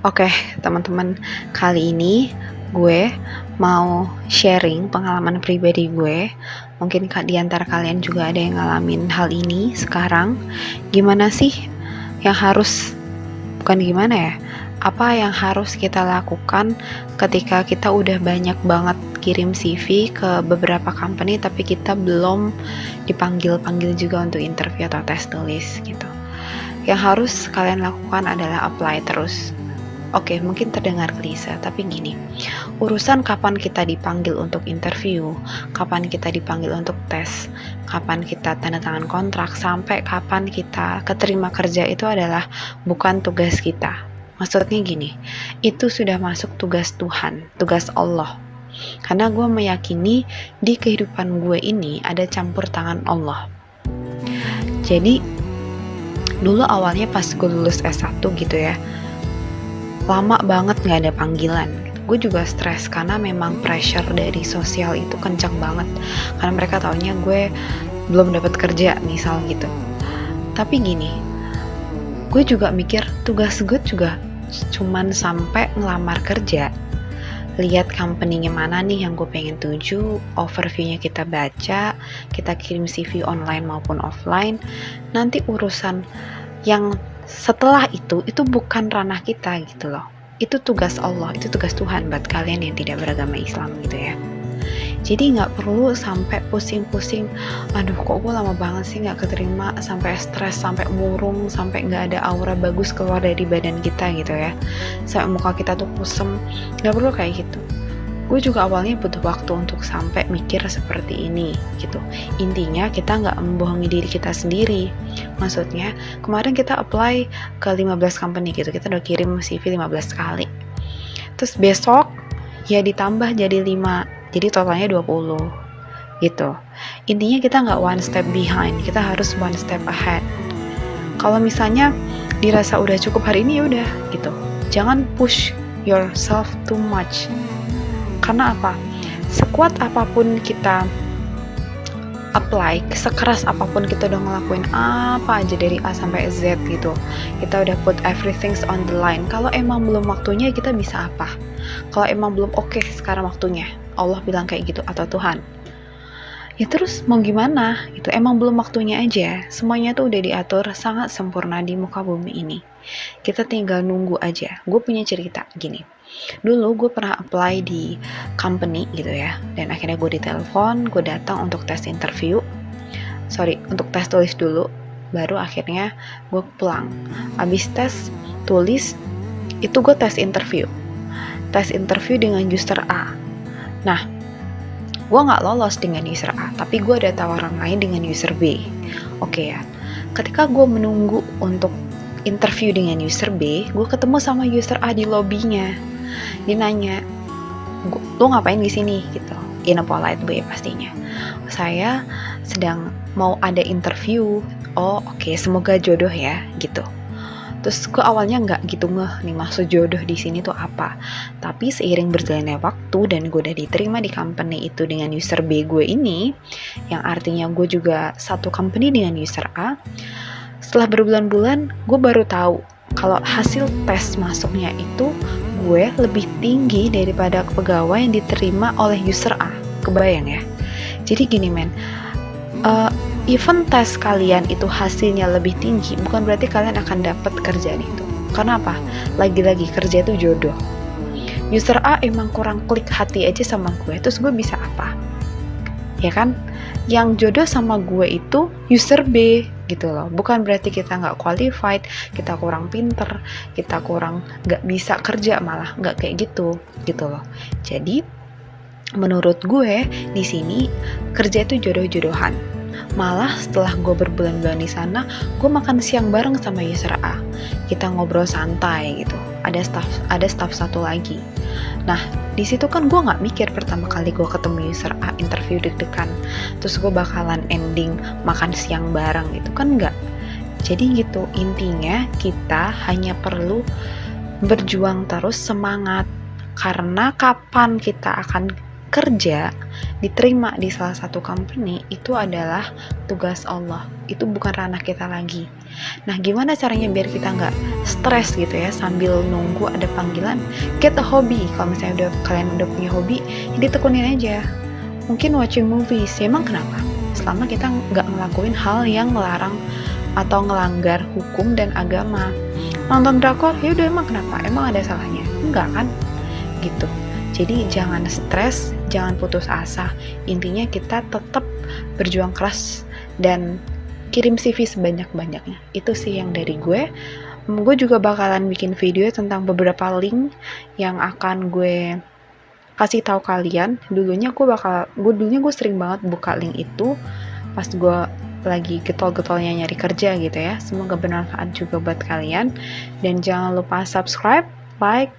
Oke, teman-teman, kali ini gue mau sharing pengalaman pribadi gue. Mungkin di antara kalian juga ada yang ngalamin hal ini sekarang. Gimana sih yang harus, bukan gimana ya, apa yang harus kita lakukan ketika kita udah banyak banget kirim CV ke beberapa company tapi kita belum dipanggil-panggil juga untuk interview atau tes tulis gitu. Yang harus kalian lakukan adalah apply terus. Oke, mungkin terdengar klise, tapi gini, urusan kapan kita dipanggil untuk interview, kapan kita dipanggil untuk tes, kapan kita tanda tangan kontrak, sampai kapan kita keterima kerja itu adalah bukan tugas kita. Maksudnya gini, itu sudah masuk tugas Tuhan, tugas Allah. Karena gue meyakini di kehidupan gue ini ada campur tangan Allah. Jadi, dulu awalnya pas gue lulus S1 gitu ya, lama banget gak ada panggilan. Gue juga stres karena memang pressure dari sosial itu kencang banget, karena mereka taunya gue belum dapat kerja misal gitu. Tapi gini, gue juga mikir tugas gue juga cuman sampai ngelamar kerja, lihat company-nya mana nih yang gue pengen tuju, overview-nya kita baca, kita kirim CV online maupun offline. Nanti urusan yang setelah itu bukan ranah kita gitu loh. Itu tugas Allah, itu tugas Tuhan buat kalian yang tidak beragama Islam gitu ya. Jadi nggak perlu sampai pusing-pusing, aduh kok gue lama banget sih nggak keterima, sampai stres, sampai murung, sampai nggak ada aura bagus keluar dari badan kita gitu ya, sampai muka kita tuh kusem. Nggak perlu kayak gitu. Gue juga awalnya butuh waktu untuk sampai mikir seperti ini gitu. Intinya kita nggak membohongi diri kita sendiri. Maksudnya kemarin kita apply ke 15 company gitu, kita udah kirim CV 15 kali, terus besok ya ditambah jadi 5, jadi totalnya 20 gitu. Intinya kita nggak one step behind, kita harus one step ahead. Kalau misalnya dirasa udah cukup hari ini ya udah gitu, jangan push yourself too much. Karena apa? Sekuat apapun kita apply, sekeras apapun kita udah ngelakuin apa aja dari A sampai Z gitu, kita udah put everything on the line, kalau emang belum waktunya kita bisa apa? Kalau emang belum oke sekarang waktunya, Allah bilang kayak gitu atau Tuhan, ya terus mau gimana gitu, emang belum waktunya aja. Semuanya tuh udah diatur sangat sempurna di muka bumi ini, kita tinggal nunggu aja. Gue punya cerita gini, dulu gue pernah apply di company gitu ya, dan akhirnya gue ditelepon, gue datang untuk untuk tes tulis dulu, baru akhirnya gue pulang. Abis tes tulis itu gue tes interview dengan user A. Nah, gue nggak lolos dengan user A, tapi gue ada tawaran lain dengan user B. Oke ya, ketika gue menunggu untuk interview dengan user B, gue ketemu sama user A di lobbynya. Dia nanya, lo ngapain di sini gitu, in a polite way pastinya. Saya sedang mau ada interview. Oh oke, semoga jodoh ya gitu. Terus gue awalnya nggak gitu nih maksud jodoh di sini tuh apa. Tapi seiring berjalannya waktu dan gue udah diterima di company itu dengan user B gue ini, yang artinya gue juga satu company dengan user A. Setelah berbulan-bulan, gue baru tahu kalau hasil tes masuknya itu gue lebih tinggi daripada pegawai yang diterima oleh user A. Kebayang ya? Jadi gini men, even tes kalian itu hasilnya lebih tinggi, bukan berarti kalian akan dapat kerjaan itu. Karena apa? Lagi-lagi kerja itu jodoh. User A emang kurang klik hati aja sama gue, terus gue bisa apa? Ya kan? Yang jodoh sama gue itu user B gitu loh. Bukan berarti kita nggak qualified, kita kurang pinter, kita kurang nggak bisa kerja, malah nggak kayak gitu loh. Jadi menurut gue di sini kerja itu jodoh-jodohan. Malah setelah gue berbulan-bulan di sana, gue makan siang bareng sama user A. Kita ngobrol santai gitu. Ada staff satu lagi. Nah, di situ kan gue nggak mikir pertama kali gue ketemu user A interview deg-degan, terus gue bakalan ending makan siang bareng gitu kan nggak. Jadi gitu, intinya kita hanya perlu berjuang terus, semangat. Karena kapan kita akan kerja, diterima di salah satu company itu adalah tugas Allah. Itu bukan ranah kita lagi. Nah, gimana caranya biar kita nggak stres gitu ya sambil nunggu ada panggilan? Get a hobby. Kalau misalnya kalian udah punya hobi, ya ditekunin aja. Mungkin watching movies. Ya emang kenapa? Selama kita nggak ngelakuin hal yang melarang atau ngelanggar hukum dan agama. Nonton drakor, ya udah emang kenapa? Emang ada salahnya? Enggak kan? Gitu. Jadi jangan stres, jangan putus asa. Intinya kita tetap berjuang keras dan kirim CV sebanyak-banyaknya. Itu sih yang dari gue. Gue juga bakalan bikin video tentang beberapa link yang akan gue kasih tahu kalian. Dulunya gue sering banget buka link itu pas gue lagi getol-getolnya nyari kerja gitu ya. Semoga bermanfaat juga buat kalian. Dan jangan lupa subscribe, like,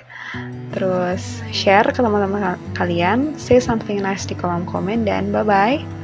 terus share ke teman-teman kalian, say something nice di kolom komen, dan bye-bye.